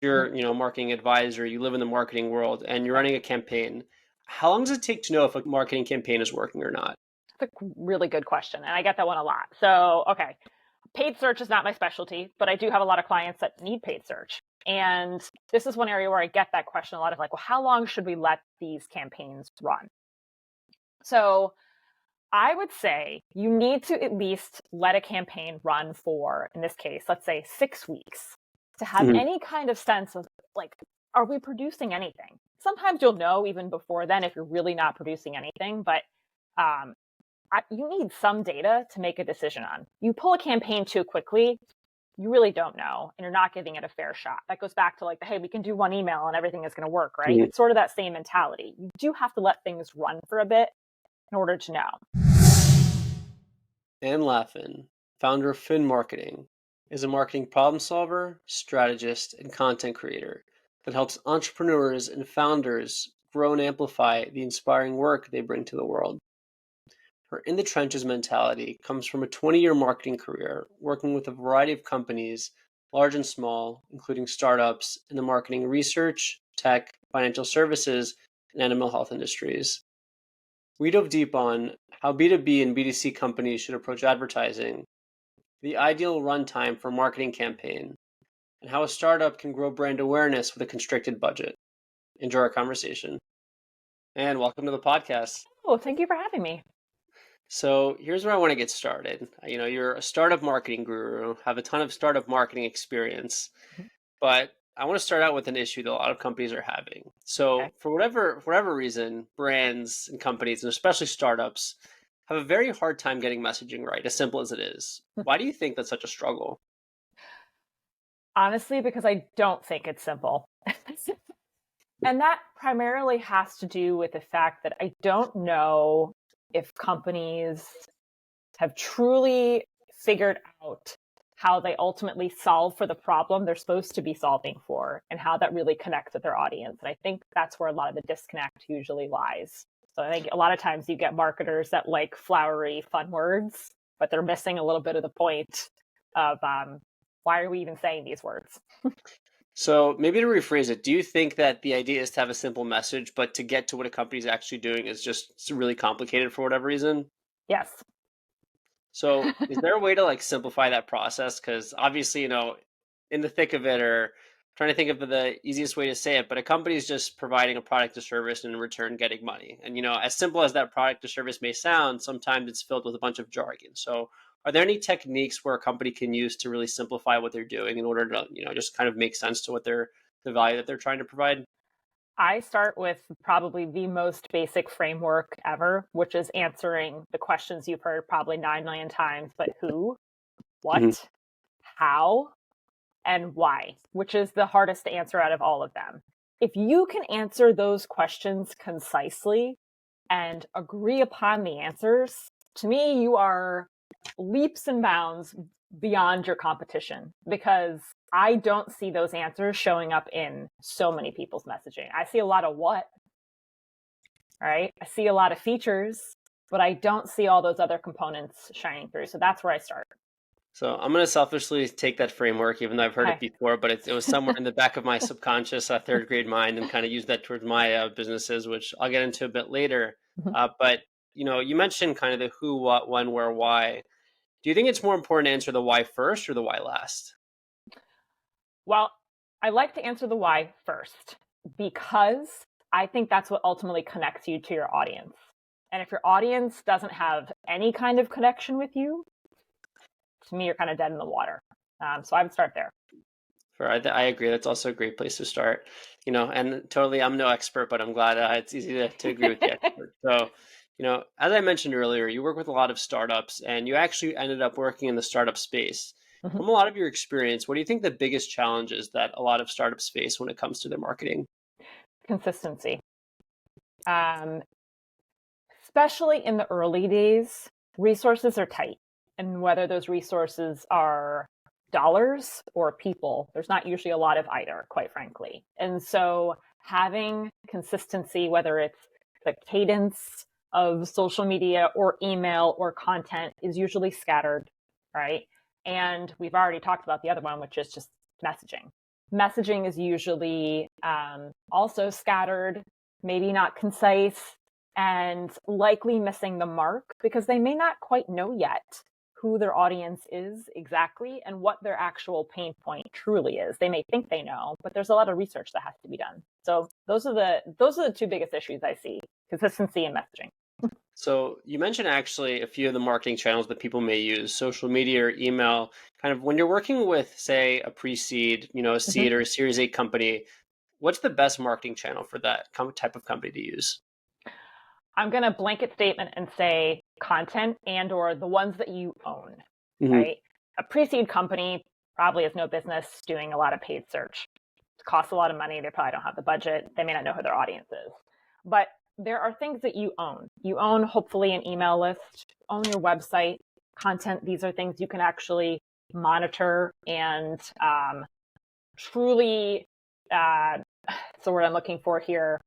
you're, a marketing advisor, you live in the marketing world and you're running a campaign. How long does it take to know if a marketing campaign is working or not? That's a really good question. And I get that one a lot. So, okay, paid search is not my specialty, but I do have a lot of clients that need paid search. And this is one area where I get that question a lot of like, well, how long should we let these campaigns run? So I would say you need to at least let a campaign run for, in this case, let's say 6 weeks to have Mhm. any kind of sense of like, are we producing anything? Sometimes you'll know even before then if you're really not producing anything, but um, you need some data to make a decision on. You pull a campaign too quickly, you really don't know, and you're not giving it a fair shot. That goes back to like, hey, we can do one email and everything is going to work, right? Mhm. It's sort of that same mentality. You do have to let things run for a bit in order to know. And Laffin, founder of Fin Marketing, is a marketing problem solver, strategist, and content creator that helps entrepreneurs and founders grow and amplify the inspiring work they bring to the world. Her in the trenches mentality comes from a 20-year marketing career working with a variety of companies, large and small, including startups in the marketing research, tech, financial services, and animal health industries. We dove deep on how B2B and B2C companies should approach advertising, the ideal runtime for a marketing campaign, and how a startup can grow brand awareness with a constricted budget. Enjoy our conversation. And welcome to the podcast. Oh, thank you for having me. So here's where I want to get started. You're a startup marketing guru, have a ton of startup marketing experience, but I want to start out with an issue that a lot of companies are having. Okay. So for whatever reason, brands and companies, and especially startups, have a very hard time getting messaging right, as simple as it is. Why do you think that's such a struggle? Honestly, because I don't think it's simple. And that primarily has to do with the fact that I don't know if companies have truly figured out how they ultimately solve for the problem they're supposed to be solving for and how that really connects with their audience. And I think that's where a lot of the disconnect usually lies. So I think a lot of times you get marketers that like flowery, fun words, but they're missing a little bit of the point of why are we even saying these words? So maybe to rephrase it, do you think that the idea is to have a simple message, but to get to what a company's actually doing is just really complicated for whatever reason? Yes. So is there a way to like simplify that process? Because obviously, in the thick of it, or trying to think of the easiest way to say it, but a company is just providing a product or service and in return getting money. And as simple as that product or service may sound, sometimes it's filled with a bunch of jargon. So are there any techniques where a company can use to really simplify what they're doing in order to, just kind of make sense to the value that they're trying to provide? I start with probably the most basic framework ever, which is answering the questions you've heard probably 9 million times, but who, Mhm. what, how, and why, which is the hardest to answer out of all of them. If you can answer those questions concisely and agree upon the answers, to me, you are leaps and bounds beyond your competition because I don't see those answers showing up in so many people's messaging. I see a lot of what, right? I see a lot of features, but I don't see all those other components shining through. So that's where I start. So I'm going to selfishly take that framework, even though I've heard it Okay. before, but it was somewhere in the back of my subconscious, third grade mind, and kind of use that towards my businesses, which I'll get into a bit later. But you mentioned kind of the who, what, when, where, why. Do you think it's more important to answer the why first or the why last? Well, I like to answer the why first because I think that's what ultimately connects you to your audience. And if your audience doesn't have any kind of connection with you, to me, you're kind of dead in the water. So I would start there. I agree. That's also a great place to start. And totally, I'm no expert, but I'm glad it's easy to agree with the expert. So, as I mentioned earlier, you work with a lot of startups and you actually ended up working in the startup space. Mhm. From a lot of your experience, what do you think the biggest challenges that a lot of startups face when it comes to their marketing? Consistency. Um, Especially in the early days, resources are tight. And whether those resources are dollars or people, there's not usually a lot of either, quite frankly. And so having consistency, whether it's the cadence of social media or email or content, is usually scattered, right? And we've already talked about the other one, which is just messaging. Messaging is usually also scattered, maybe not concise, and likely missing the mark because they may not quite know yet who their audience is exactly and what their actual pain point truly is. They may think they know, but there's a lot of research that has to be done. So those are the two biggest issues I see: consistency and messaging. So you mentioned actually a few of the marketing channels that people may use, social media or email. Kind of when you're working with, say, a pre-seed, a Mm-hmm. seed or a Series A company, what's the best marketing channel for that type of company to use? I'm going to blanket statement and say content and or the ones that you own, Hmm. right? A pre-seed company probably has no business doing a lot of paid search. It costs a lot of money. They probably don't have the budget. They may not know who their audience is. But there are things that you own. You own hopefully an email list, own your website, content. These are things you can actually monitor and truly, that's the word I'm looking for here,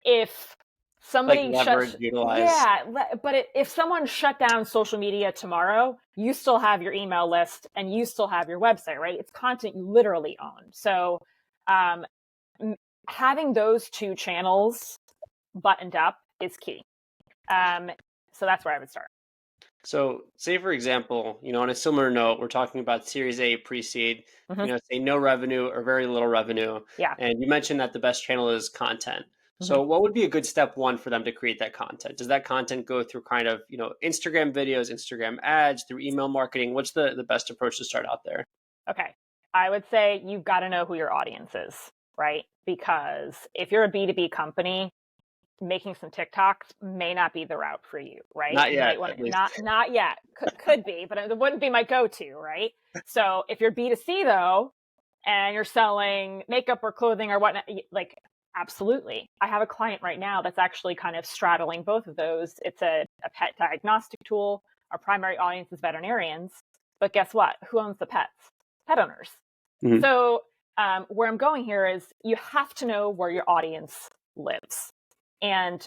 if Like somebody leverage, shuts, utilize. yeah, but if someone shut down social media tomorrow, you still have your email list and you still have your website, right? It's content you literally own. So um, having those two channels buttoned up is key. Um, so that's where I would start. So, say for example, on a similar note, we're talking about Series A pre-seed, Mm-hmm. say no revenue or very little revenue, Yeah. and you mentioned that the best channel is content. Mm-hmm. So, what would be a good step one for them to create that content? Does that content go through kind of, Instagram videos, Instagram ads, through email marketing? What's the best approach to start out there? Okay. I would say you've got to know who your audience is, right? Because if you're a B2B company, making some TikToks may not be the route for you, right? Not You yet, might want at to least. not yet. Could be, but it wouldn't be my go-to, right? So if you're B2C though, and you're selling makeup or clothing or whatnot, like absolutely. I have a client right now that's actually kind of straddling both of those. It's a pet diagnostic tool. Our primary audience is veterinarians, but guess what? Who owns the pets? Pet owners. Mhm. So where I'm going here is you have to know where your audience lives. And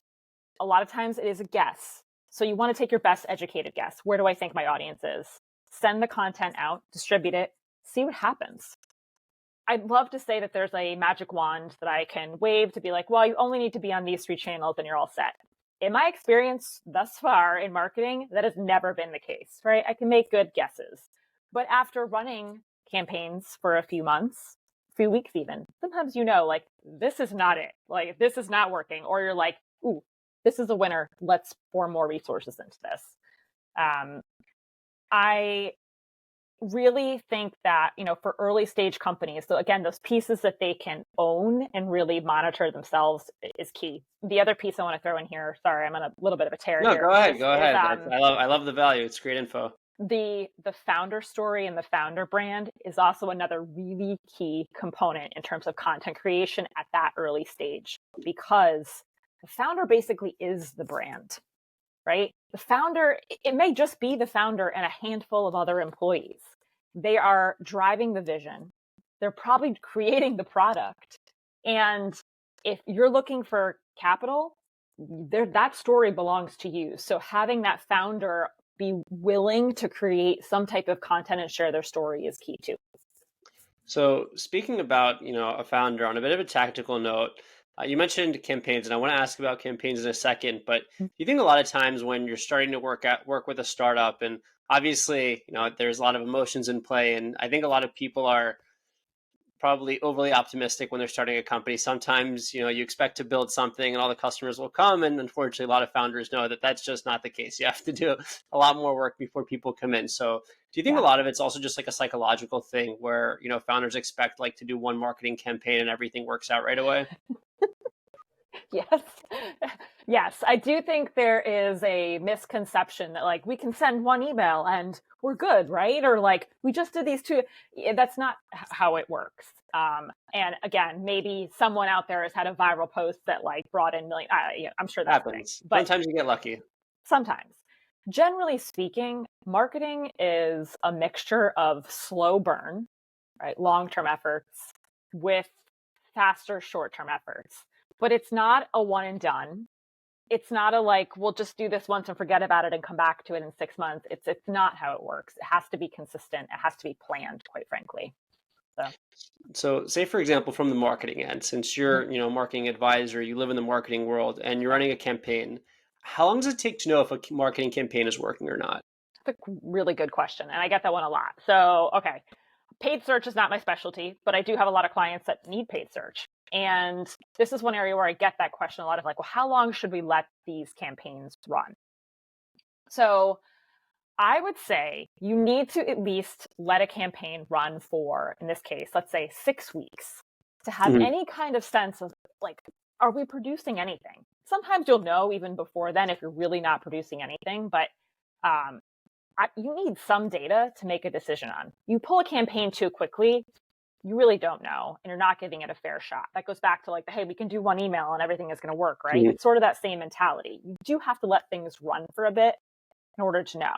a lot of times it is a guess. So you want to take your best educated guess. Where do I think my audience is? Send the content out, distribute it, see what happens. I'd love to say that there's a magic wand that I can wave to be like, well, you only need to be on these three channels and you're all set. In my experience thus far in marketing, that has never been the case, right? I can make good guesses. But after running campaigns for a few months, a few weeks even, sometimes like, this is not it. Like, this is not working. Or you're like, ooh, this is a winner. Let's pour more resources into this. Um, I really think that, for early stage companies, so again, those pieces that they can own and really monitor themselves is key. The other piece I want to throw in here, sorry, I'm on a little bit of a tear No, here, go ahead, is, go is ahead. I love the value. It's great info. the founder story and the founder brand is also another really key component in terms of content creation at that early stage, because the founder basically is the brand, right? The founder, it may just be the founder and a handful of other employees. They are driving the vision. They're probably creating the product. And if you're looking for capital, that story belongs to you. So having that founder be willing to create some type of content and share their story is key too. So, speaking about a founder on a bit of a tactical note, you mentioned campaigns, and I want to ask about campaigns in a second. But do you think a lot of times when you're starting to work with a startup, and obviously there's a lot of emotions in play, and I think a lot of people are probably overly optimistic when they're starting a company. Sometimes, you expect to build something and all the customers will come. And unfortunately, a lot of founders know that that's just not the case. You have to do a lot more work before people come in. So do you think a Yeah. lot of it's also just like a psychological thing where, founders expect like to do one marketing campaign and everything works out right away? Yes. Yes. I do think there is a misconception that like we can send one email and we're good, right? Or like we just did these two. That's not how it works. And again, maybe someone out there has had a viral post that like brought in million. Yeah, I'm sure that's a thing, Happens. but Sometimes you get lucky. sometimes. Generally speaking, marketing is a mixture of slow burn, right? Long-term efforts with faster short-term efforts. But it's not a one and done. It's not a like, we'll just do this once and forget about it and come back to it in 6 months. It's not how it works. It has to be consistent. It has to be planned, quite frankly. So So say for example, from the marketing end, since mhm. you're, marketing advisor, you live in the marketing world and you're running a campaign, how long does it take to know if a marketing campaign is working or not? That's a really good question. And I get that one a lot. So, okay, paid search is not my specialty, but I do have a lot of clients that need paid search. And this is one area where I get that question a lot of like, well, how long should we let these campaigns run? So I would say you need to at least let a campaign run for, in this case, let's say 6 weeks to have Mhm. any kind of sense of like, are we producing anything? Sometimes you'll know even before then if you're really not producing anything, but um, you need some data to make a decision on. You pull a campaign too quickly, you really don't know, and you're not giving it a fair shot. That goes back to like, hey, we can do one email and everything is going to work, right? Mhm. It's sort of that same mentality. You do have to let things run for a bit in order to know.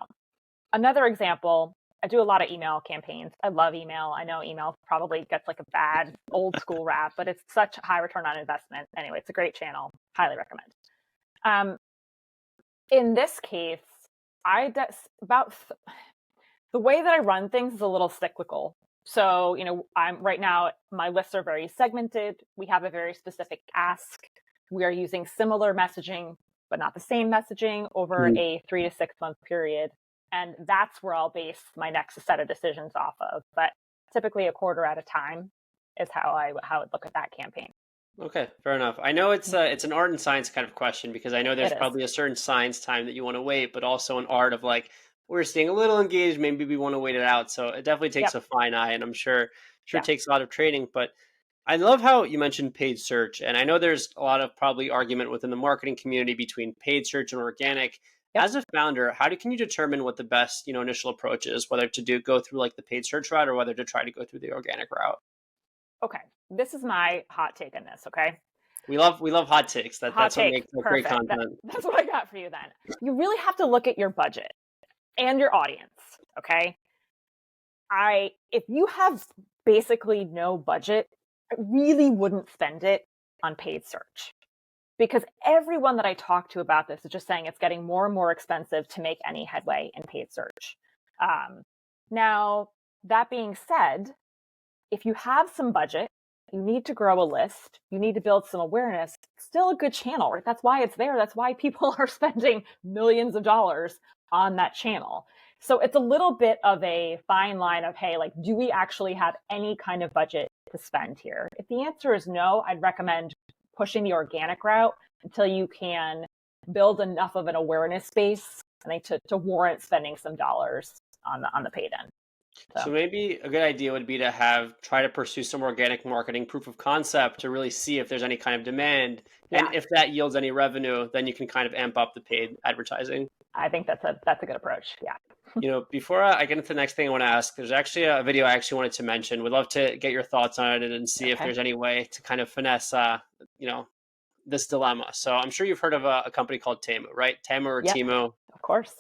Another example, I do a lot of email campaigns. I love email. I know email probably gets like a bad old school rap, but it's such a high return on investment. Anyway, it's a great channel. Highly recommend. Um, in this case, about the way that I run things is a little cyclical. So, I'm right now, my lists are very segmented. We have a very specific ask. We are using similar messaging, but not the same messaging over Mhm. a 3 to 6 month period. And that's where I'll base my next set of decisions off of. But typically a quarter at a time is how I would look at that campaign. Okay, fair enough. I know it's an art and science kind of question because I know there's It is. probably a certain science time that you want to wait, but also an art of like we're staying a little engaged, maybe we want to wait it out. So it definitely takes Yep. a fine eye, and I'm sure it Yeah. takes a lot of training. But I love how you mentioned paid search, and I know there's a lot of probably argument within the marketing community between paid search and organic. Yep. As a founder, can you determine what the best initial approach is, whether to go through like the paid search route or whether to try to go through the organic route? Okay. This is my hot take on this. Okay. We love hot takes. Hot That's what take. makes for great Perfect. content. That's what I got for you then. You really have to look at your budget and your audience. Okay. If you have basically no budget, I really wouldn't spend it on paid search because everyone that I talk to about this is just saying it's getting more and more expensive to make any headway in paid search. Um, Now, that being said, if you have some budget, you need to grow a list, you need to build some awareness, it's still a good channel, right? That's why it's there. That's why people are spending millions of dollars on that channel. So it's a little bit of a fine line of, hey, like, do we actually have any kind of budget to spend here? If the answer is no, I'd recommend pushing the organic route until you can build enough of an awareness base, I think, to warrant spending some dollars on the paid end. So So maybe a good idea would be to try to pursue some organic marketing proof of concept to really see if there's any kind of demand. And yeah, if that yields any revenue, then you can kind of amp up the paid advertising. I think that's a good approach. Yeah. Before I get into the next thing I want to ask, there's actually a video I actually wanted to mention. Would love to get your thoughts on it and see if Okay. there's any way to kind of finesse, you know, this dilemma. So I'm sure you've heard of a company called Temu, right? Temu or Yep. Temu. Of course.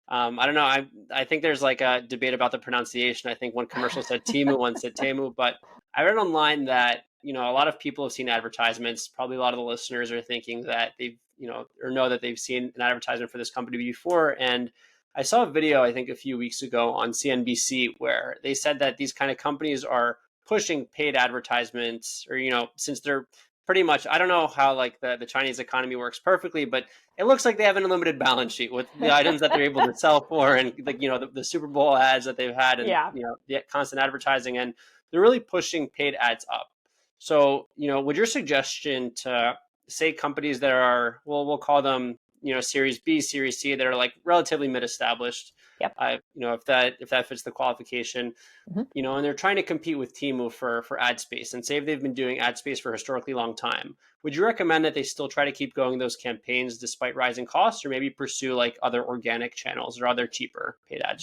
I don't know. I think there's like a debate about the pronunciation. I think one commercial said Timu, one said Temu, but I read online that a lot of people have seen advertisements. Probably a lot of the listeners are thinking that they've or know that they've seen an advertisement for this company before. And I saw a video I think a few weeks ago on CNBC where they said that these kind of companies are pushing paid advertisements, or since they're pretty much, I don't know how like the Chinese economy works perfectly, but it looks like they have an unlimited balance sheet with the items that they're able to sell for, and like the Super Bowl ads that they've had, and Yeah. the constant advertising, and they're really pushing paid ads up. So would your suggestion to say companies that are, well, we'll call them Series B, Series C, that are like relatively mid-established, Yep. if that fits the qualification, Mhm. and they're trying to compete with Temu for ad space, and say if they've been doing ad space for a historically long time, would you recommend that they still try to keep going those campaigns despite rising costs, or maybe pursue like other organic channels or other cheaper paid ad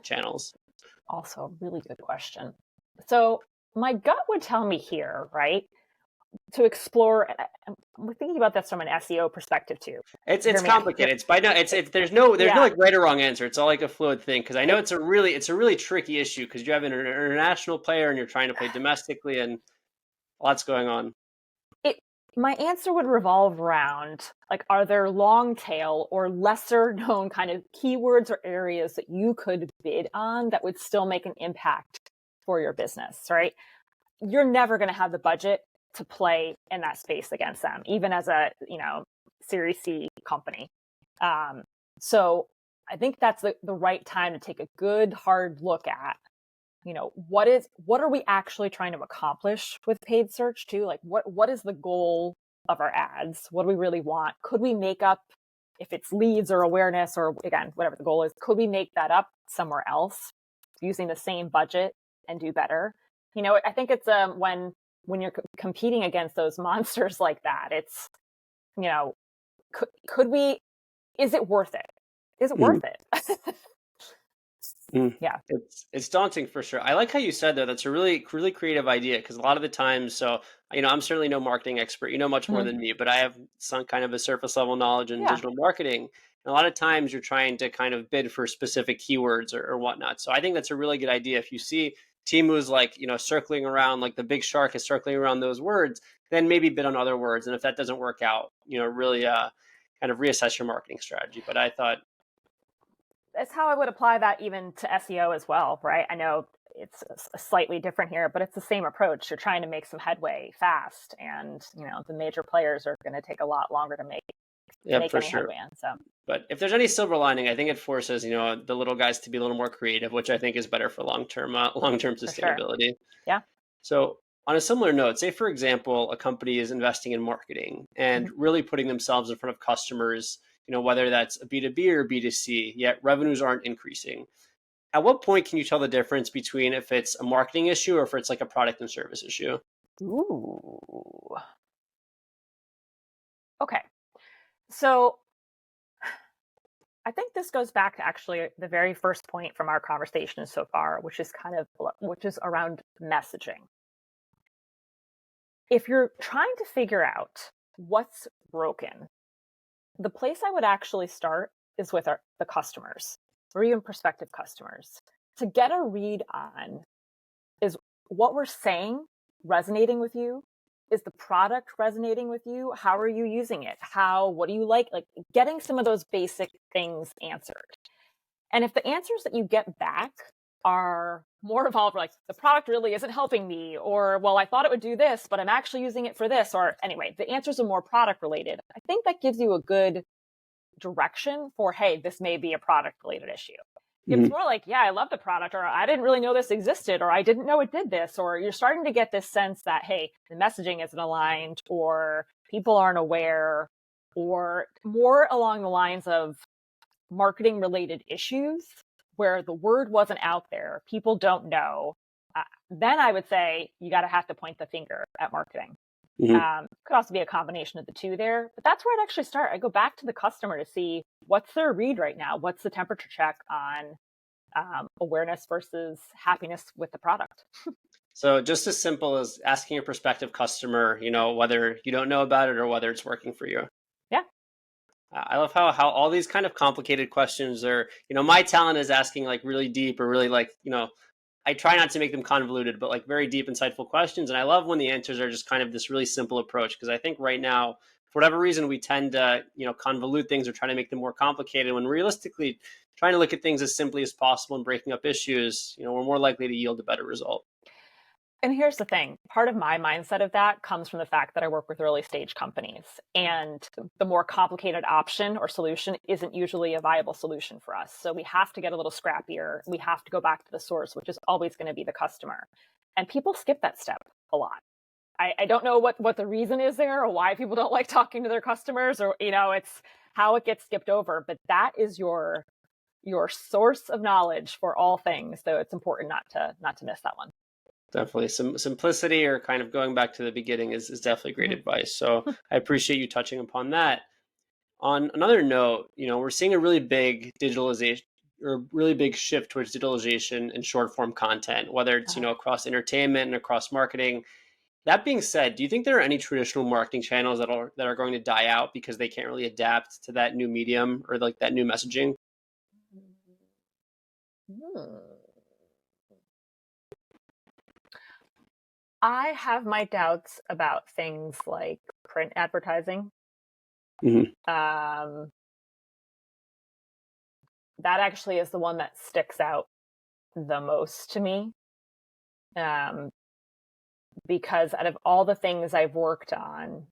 channels? Also, a really good question. So my gut would tell me here, right, to explore. I'm thinking about this from an SEO perspective too. It's Hear me out. complicated. It's by no, it's there's no Yeah. like right or wrong answer. It's all like a fluid thing, because I know it's a really tricky issue because you have an international player and you're trying to play domestically, and lots going on. It My answer would revolve around like, are there long tail or lesser known kind of keywords or areas that you could bid on that would still make an impact for your business, right? you're never going to have the budget to play in that space against them, even as a, Series C company. So I think that's the right time to take a good hard look at, what are we actually trying to accomplish with paid search too? Like what is the goal of our ads? What do we really want? Could we make up, if it's leads or awareness or again, whatever the goal is, could we make that up somewhere else using the same budget and do better? I think it's when you're competing against those monsters like that, it's, could we, is it worth it? Is it worth it? Yeah. It's daunting for sure. I like how you said though, that's a really really creative idea because a lot of the times, so I'm certainly no marketing expert. You know much more Mhm. than me, but I have some kind of a surface level knowledge in Yeah. digital marketing. And a lot of times you're trying to kind of bid for specific keywords or whatnot. So I think that's a really good idea. If you see Timu's like, circling around, like the big shark is circling around those words, then maybe bid on other words. And if that doesn't work out, really kind of reassess your marketing strategy. But I thought, That's how I would apply that even to SEO as well, right? I know it's slightly different here, but it's the same approach. You're trying to make some headway fast, and the major players are going to take a lot longer to make yeah, for any sure. headway in. So But if there's any silver lining, I think it forces, the little guys to be a little more creative, which I think is better for long-term for sure, sustainability. yeah. So on a similar note, say for example, a company is investing in marketing and Mhm. really putting themselves in front of customers, whether that's a B2B or B2C, yet revenues aren't increasing. At what point can you tell the difference between if it's a marketing issue or if it's like a product and service issue? Ooh. Okay. So I think this goes back to actually the very first point from our conversation so far, which is around messaging. If you're trying to figure out what's broken, the place I would actually start is with the customers or even prospective customers to get a read on, is what we're saying resonating with you? Is the product resonating with you? How are you using it? What do you like? Like getting some of those basic things answered. And if the answers that you get back are more involved, like the product really isn't helping me, or, well, I thought it would do this, but I'm actually using it for this, or anyway, the answers are more product related, I think that gives you a good direction for, hey, this may be a product related issue. If it's more like, yeah, I love the product, or I didn't really know this existed, or I didn't know it did this, or you're starting to get this sense that, hey, the messaging isn't aligned, or people aren't aware, or more along the lines of marketing related issues where the word wasn't out there, people don't know, then I would say you got to have to point the finger at marketing. Mm-hmm. Could also be a combination of the two there, but that's where I'd actually start. I go back to the customer to see what's their read right now. What's the temperature check on awareness versus happiness with the product? So just as simple as asking a prospective customer, whether you don't know about it or whether it's working for you. Yeah. I love how all these kind of complicated questions are, my talent is asking like really deep or really like, I try not to make them convoluted, but like very deep, insightful questions. And I love when the answers are just kind of this really simple approach. Because I think right now, for whatever reason, we tend to, convolute things or try to make them more complicated when realistically trying to look at things as simply as possible and breaking up issues, we're more likely to yield a better result. And here's the thing, part of my mindset of that comes from the fact that I work with early stage companies, and the more complicated option or solution isn't usually a viable solution for us. So we have to get a little scrappier. We have to go back to the source, which is always going to be the customer. And people skip that step a lot. I don't know what the reason is there or why people don't like talking to their customers, or, it's how it gets skipped over, but that is your source of knowledge for all things. So it's important not to miss that one. Definitely. Some simplicity or kind of going back to the beginning is definitely great Mhm. advice. So I appreciate you touching upon that. On another note, we're seeing a really big digitalization or really big shift towards digitalization and short form content, whether it's, across entertainment and across marketing. That being said, do you think there are any traditional marketing channels that are going to die out because they can't really adapt to that new medium or like that new messaging? Hmm. I have my doubts about things like print advertising. Mm-hmm. Um, that actually is the one that sticks out the most to me. Um, because out of all the things I've worked on,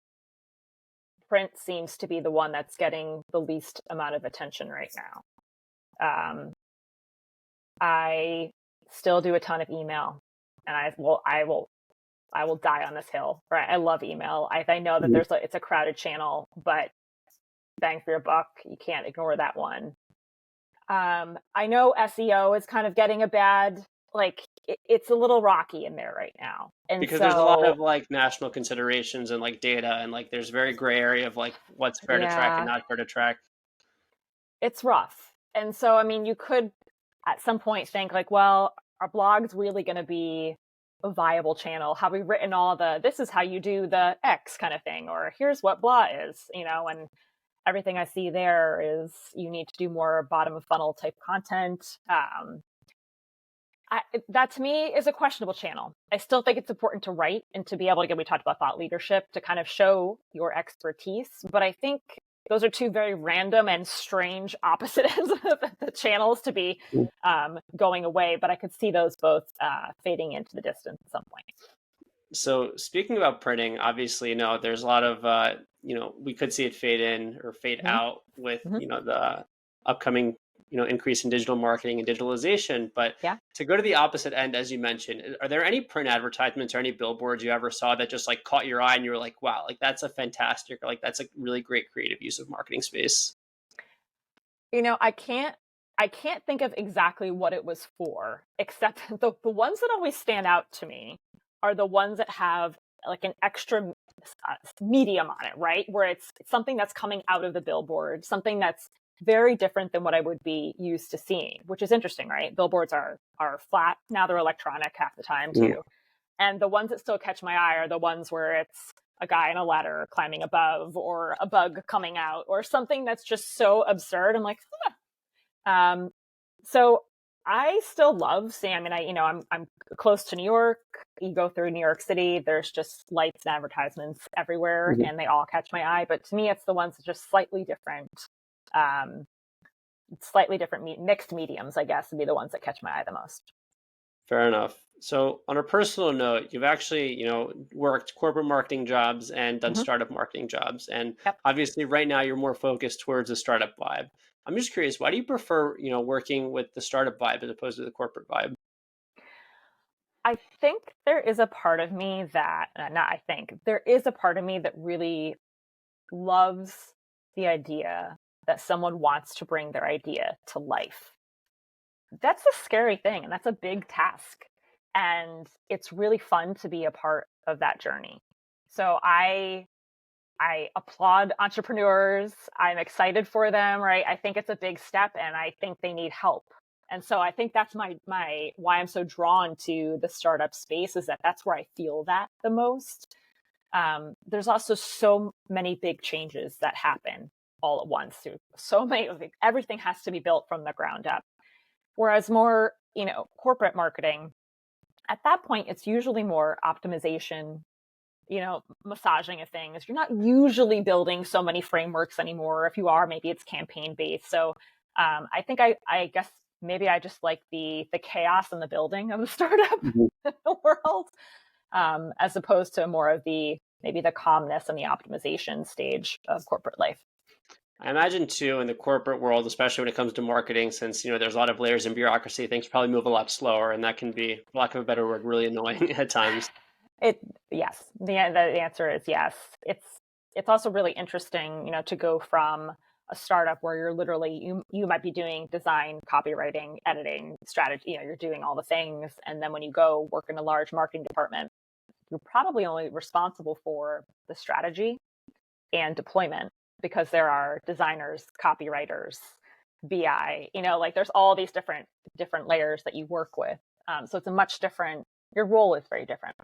print seems to be the one that's getting the least amount of attention right now. I still do a ton of email, and I will die on this hill. Right, I love email. I know that it's a crowded channel, but bang for your buck, you can't ignore that one. I know SEO is kind of getting a bad, it's a little rocky in there right now, and because there's a lot of like national considerations and like data, and like there's very gray area of like what's fair to track and not fair to track. It's rough. And so, I mean, you could at some point think like, well, are blogs really going to be a viable channel? Have we written all this is how you do the X kind of thing, or here's what blah is, and everything I see there is you need to do more bottom of funnel type content. That to me is a questionable channel. I still think it's important to write and to be able to get, we talked about thought leadership, to kind of show your expertise. But I think those are two very random and strange opposite ends of the channels to be going away. But I could see those both fading into the distance at some point. So speaking about printing, obviously, there's a lot of, we could see it fade in or fade out with, the upcoming, increase in digital marketing and digitalization. But to go to the opposite end, as you mentioned, are there any print advertisements or any billboards you ever saw that just like caught your eye and you were like, wow, like that's a fantastic, or like that's a really great creative use of marketing space? I can't think of exactly what it was for, except the ones that always stand out to me are the ones that have like an extra medium on it, right? Where it's something that's coming out of the billboard, something that's very different than what I would be used to seeing, which is interesting, right? Billboards are flat. Now they're electronic half the time too. And the ones that still catch my eye are the ones where it's a guy in a ladder climbing above, or a bug coming out, or something that's just so absurd. I'm like, huh. So I still love seeing, I'm close to New York. You go through New York City, there's just lights and advertisements everywhere, and they all catch my eye. But to me, it's the ones that are just slightly different mixed mediums, I guess, would be the ones that catch my eye the most. Fair enough. So on a personal note, you've actually, worked corporate marketing jobs and done startup marketing jobs. And obviously right now you're more focused towards the startup vibe. I'm just curious, why do you prefer, working with the startup vibe as opposed to the corporate vibe? I think there is a part of me that, there is a part of me that really loves the idea that someone wants to bring their idea to life. That's a scary thing, and that's a big task. And it's really fun to be a part of that journey. So I applaud entrepreneurs. I'm excited for them, right? I think it's a big step, and I think they need help. And so I think that's my why I'm so drawn to the startup space, is that that's where I feel that the most. There's also so many big changes that happen all at once. So many, everything has to be built from the ground up. Whereas more, corporate marketing, at that point, it's usually more optimization, massaging of things. You're not usually building so many frameworks anymore. If you are, maybe it's campaign based. So I think I guess maybe I just like the chaos and the building of the startup world, as opposed to more of maybe the calmness and the optimization stage of corporate life. I imagine too, in the corporate world, especially when it comes to marketing, since there's a lot of layers in bureaucracy, things probably move a lot slower, and that can be, for lack of a better word, really annoying at times. Yes. The answer is yes. It's also really interesting, to go from a startup where you're literally you might be doing design, copywriting, editing, strategy. You're doing all the things, and then when you go work in a large marketing department, you're probably only responsible for the strategy and deployment, because there are designers, copywriters, BI, there's all these different layers that you work with. So it's a much different, your role is very different.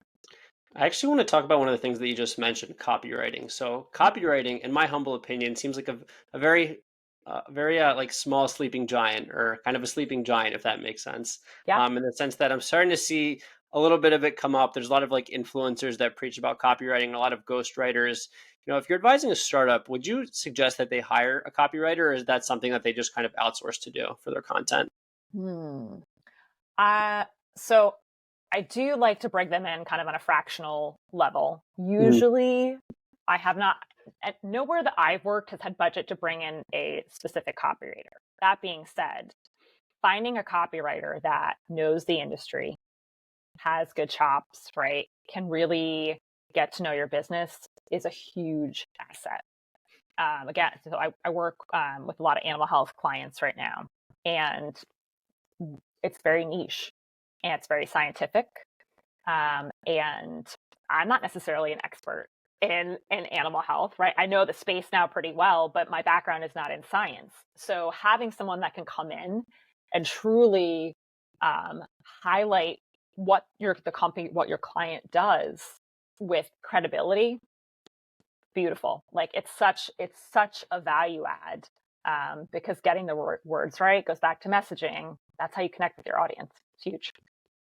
I actually want to talk about one of the things that you just mentioned, copywriting. So copywriting, in my humble opinion, seems like a very like small sleeping giant, or kind of a sleeping giant, if that makes sense. Yeah. In the sense that I'm starting to see a little bit of it come up. There's a lot of like influencers that preach about copywriting, and a lot of ghostwriters. If you're advising a startup, would you suggest that they hire a copywriter, or is that something that they just kind of outsource to do for their content? So I do like to bring them in kind of on a fractional level. Mhm. Usually, I have not, nowhere that I've worked has had budget to bring in a specific copywriter. That being said, finding a copywriter that knows the industry, has good chops, right, can really get to know your business is a huge asset. Again, so I work with a lot of animal health clients right now, and it's very niche and it's very scientific. And I'm not necessarily an expert in animal health, right? I know the space now pretty well, but my background is not in science. So having someone that can come in and truly highlight what the company, what your client does with credibility, beautiful. Like it's such a value add, because getting the words right goes back to messaging. That's how you connect with your audience. It's huge.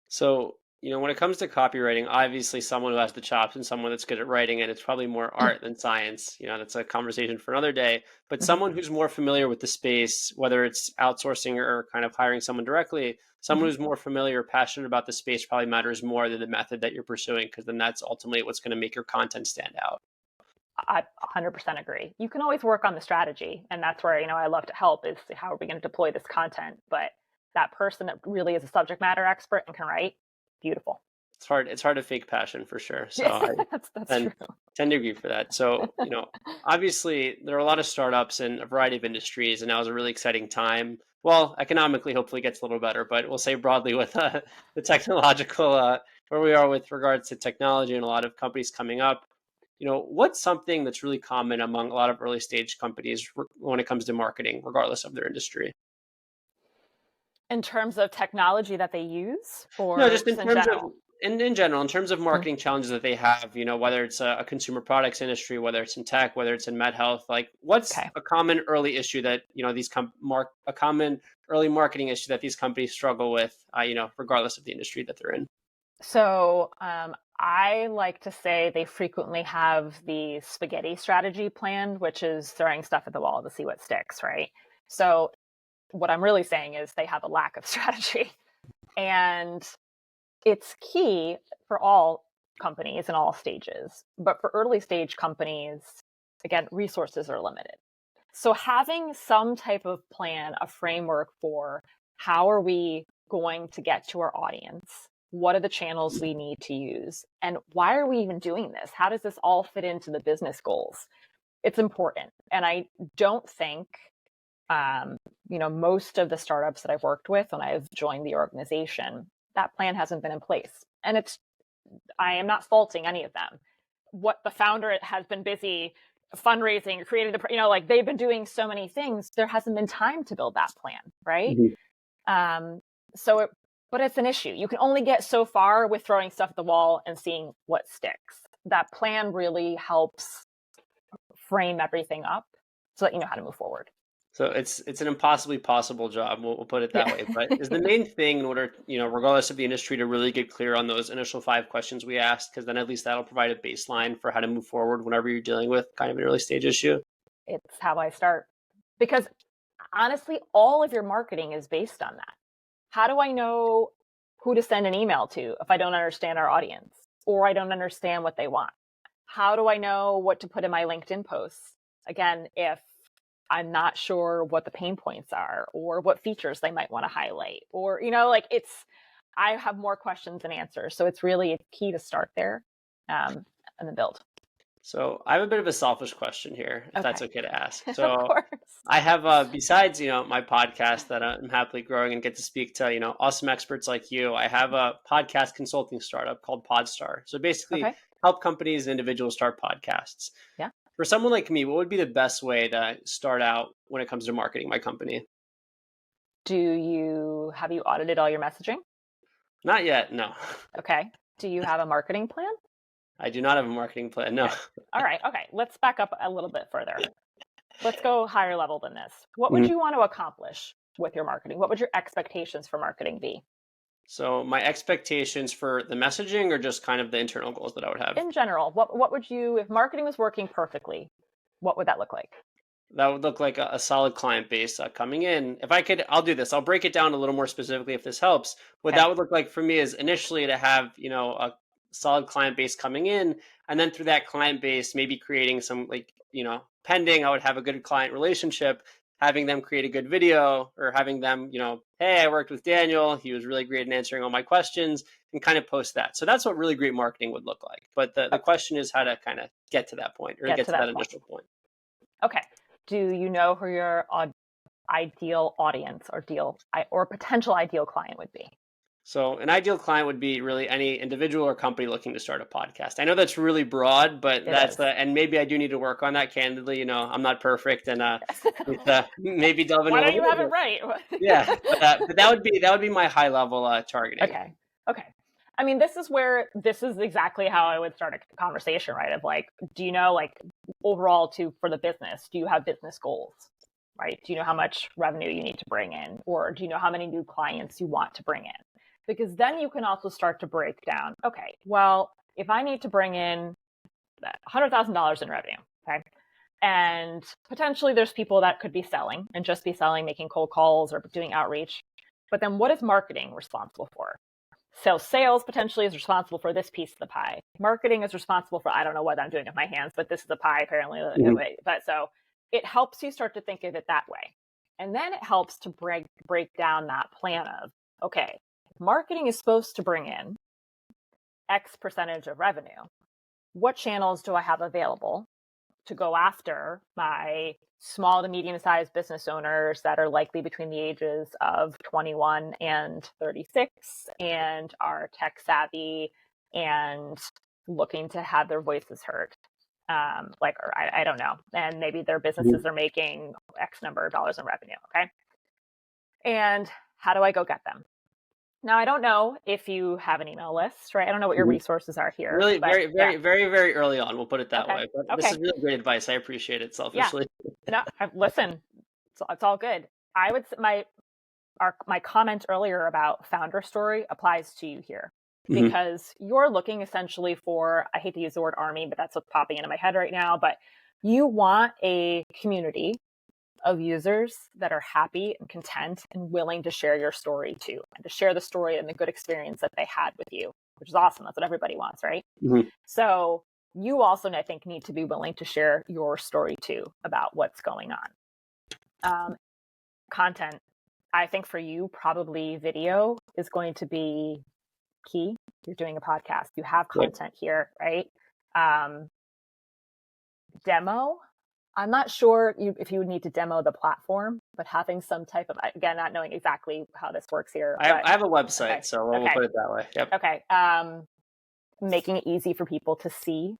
So, when it comes to copywriting, obviously someone who has the chops and someone that's good at writing it, it's probably more art than science. That's a conversation for another day. But Mhm. someone who's more familiar with the space, whether it's outsourcing or kind of hiring someone directly, someone Mhm. who's more familiar or passionate about the space probably matters more than the method that you're pursuing, because then that's ultimately what's going to make your content stand out. I 100% agree. You can always work on the strategy, and that's where I love to help is how are we going to deploy this content. But that person that really is a subject matter expert and can write, beautiful. It's hard to fake passion for sure. So Yeah, I that's tend true. tend to agree for that. So, obviously there are a lot of startups in a variety of industries, and now is a really exciting time. Well, economically, hopefully it gets a little better, but we'll say broadly with the technological where we are with regards to technology and a lot of companies coming up. What's something that's really common among a lot of early stage companies when it comes to marketing, regardless of their industry? In terms of technology that they use, No, or just just in general. in general, in terms of Mm. marketing challenges that they have, whether it's a consumer products industry, whether it's in tech, whether it's in med health, like what's Okay. a common early issue that, a common early marketing issue that these companies struggle with, regardless of the industry that they're in. So I like to say they frequently have the spaghetti strategy planned, which is throwing stuff at the wall to see what sticks, right? So what I'm really saying is they have a lack of strategy. And it's key for all companies in all stages. But for early stage companies, again, resources are limited. So having some type of plan, a framework for how are we going to get to our audience? What are the channels we need to use? And why are we even doing this? How does this all fit into the business goals? It's important. And I don't think, most of the startups that I've worked with when I've joined the organization, that plan hasn't been in place. And I am not faulting any of them. What the founder has been busy fundraising, created like they've been doing so many things. There hasn't been time to build that plan, right? Mhm. Um, so, but it's an issue. You can only get so far with throwing stuff at the wall and seeing what sticks. That plan really helps frame everything up so that you know how to move forward. So it's an impossibly possible job. We'll put it that Yeah. way. But is the main thing in order, regardless of the industry, to really get clear on those initial 5 questions we asked, because then at least that'll provide a baseline for how to move forward whenever you're dealing with kind of an early stage issue. It's how I start. Because honestly, all of your marketing is based on that. How do I know who to send an email to if I don't understand our audience or I don't understand what they want? How do I know what to put in my LinkedIn posts? Again, if I'm not sure what the pain points are or what features they might want to highlight, or, I have more questions than answers. So it's really key to start there, and then build. So I have a bit of a selfish question here, if that's Okay. okay to ask. Of So course. I have, besides, my podcast that I'm happily growing and get to speak to, awesome experts like you, I have a podcast consulting startup called Podstar. So basically Okay. help companies and individuals start podcasts. Yeah. For someone like me, what would be the best way to start out when it comes to marketing my company? Have you audited all your messaging? Not yet, no. Okay. Do you have a marketing plan? I do not have a marketing plan, no. Okay. All right. Okay. Let's back up a little bit further. Let's go higher level than this. What would Mhm. you want to accomplish with your marketing? What would your expectations for marketing be? So my expectations for the messaging or just kind of the internal goals that I would have? In general, what would you, if marketing was working perfectly, what would that look like? That would look like a solid client base coming in. If I could, I'll do this. I'll break it down a little more specifically if this helps. What Okay. that would look like for me is initially to have, a solid client base coming in, and then through that client base, maybe creating some like, pending, I would have a good client relationship, having them create a good video or having them, hey, I worked with Daniel. He was really great in answering all my questions and kind of post that. So that's what really great marketing would look like. But the question is how to kind of get to that point or Get get to to that that point. initial point. Okay. Do you know who your ideal audience or potential ideal client would be? So an ideal client would be really any individual or company looking to start a podcast. I know that's really broad, but It is. and maybe I do need to work on that candidly. I'm not perfect and it's, maybe delve into Why a don't little you bit. have it right? Yeah, but that would be my high level targeting. Okay. Okay. I mean, this is exactly how I would start a conversation, right? Of like, do you know, like, overall for the business, do you have business goals, right? Do you know how much revenue you need to bring in? Or do you know how many new clients you want to bring in? Because then you can also start to break down, okay, well, if I need to bring in $100,000 in revenue, okay, and potentially there's people that could be selling and just be selling, making cold calls or doing outreach. But then what is marketing responsible for? So sales potentially is responsible for this piece of the pie. Marketing is responsible for, I don't know what I'm doing with my hands, but this is the pie apparently. Mm-hmm. But so it helps you start to think of it that way. And then it helps to break down that plan of, okay, marketing is supposed to bring in X percentage of revenue. What channels do I have available to go after my small to medium-sized business owners that are likely between the ages of 21 and 36 and are tech savvy and looking to have their voices heard? Or I don't know. And maybe their businesses are making X number of dollars in revenue. Okay. And how do I go get them? Now, I don't know if you have an email list, right? I don't know what your resources are here. Really, but very, very, very, very early on. We'll put it that Okay. way. But this Okay. is really great advice. I appreciate it Yeah. selfishly. No, listen, it's all good. I would my comment earlier about founder story applies to you here because you're looking essentially for, I hate to use the word army, but that's what's popping into my head right now. But you want a community of users that are happy and content and willing to share your story too, and to share the story and the good experience that they had with you, which is awesome. That's what everybody wants, right? So you also, I think, need to be willing to share your story too about what's going on. Content. I think for you, probably video is going to be key. You're doing a podcast. You have content here, right? Demo. I'm not sure if you would need to demo the platform, but having some type of, again, not knowing exactly how this works here. I have a website, okay. so we'll put it that way. Yep. Okay. Making it easy for people to see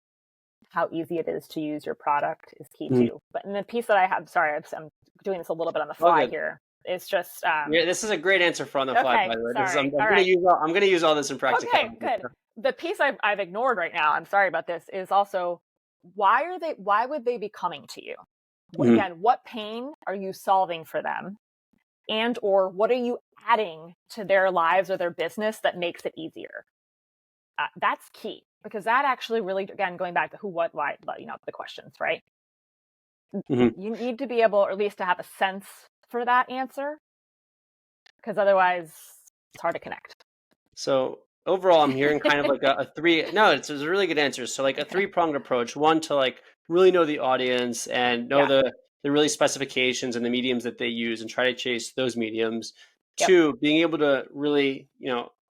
how easy it is to use your product is key too. But in the piece that I have, sorry, I'm doing this a little bit on the fly here. It's just this is a great answer for on the fly, by the way. Sorry. I'm going to use all this in practice. Okay, good. The piece I've ignored right now, I'm sorry about this, is also why would they be coming to you? Again, what pain are you solving for them? And or what are you adding to their lives or their business that makes it easier? That's key, because that actually really, again, going back to who, what, why, the questions, right? You need to be able, or at least to have a sense for that answer, because otherwise it's hard to connect. So overall, I'm hearing kind of like a three. No, it's a really good answer. So like a three-pronged approach. One, to like really know the audience and know the really specifications and the mediums that they use and try to chase those mediums. Two, being able to really,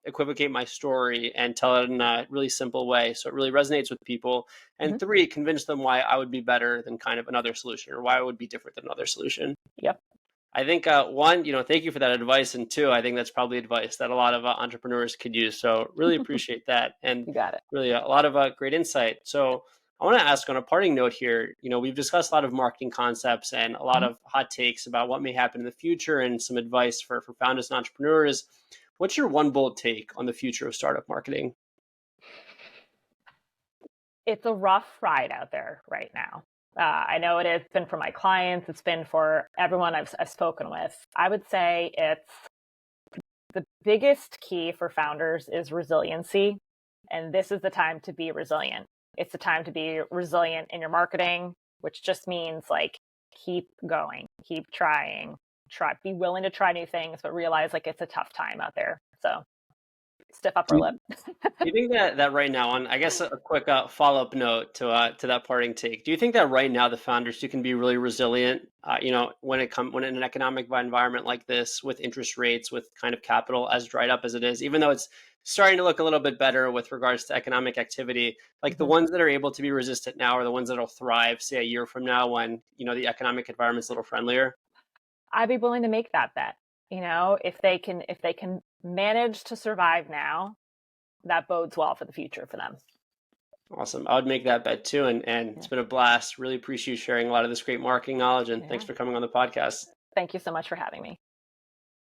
equivocate my story and tell it in a really simple way so it really resonates with people. And three, convince them why I would be better than kind of another solution, or why I would be different than another solution. I think one, thank you for that advice. And two, I think that's probably advice that a lot of entrepreneurs could use. So really appreciate that. And You got it. Really a lot of great insight. So I want to ask on a parting note here, we've discussed a lot of marketing concepts and a lot of hot takes about what may happen in the future and some advice for founders and entrepreneurs. What's your one bold take on the future of startup marketing? It's a rough ride out there right now. I know it has been for my clients. It's been for everyone I've spoken with. I would say it's the biggest key for founders is resiliency. And this is the time to be resilient. It's the time to be resilient in your marketing, which just means like keep going, keep trying, be willing to try new things, but realize like it's a tough time out there. So stiff upper lip. Do you think that right now, on I guess a quick follow-up note to that parting take, do you think that right now the founders who can be really resilient, when in an economic environment like this, with interest rates, with kind of capital as dried up as it is, even though it's starting to look a little bit better with regards to economic activity, like the ones that are able to be resistant now are the ones that'll thrive, say a year from now when the economic environment's a little friendlier? I'd be willing to make that bet. If they can manage to survive now, that bodes well for the future for them. Awesome. I would make that bet too. And it's been a blast. Really appreciate you sharing a lot of this great marketing knowledge. And thanks for coming on the podcast. Thank you so much for having me.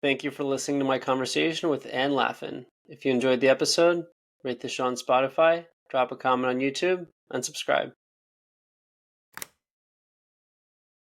Thank you for listening to my conversation with Ann Laffin. If you enjoyed the episode, rate the show on Spotify, drop a comment on YouTube, and subscribe.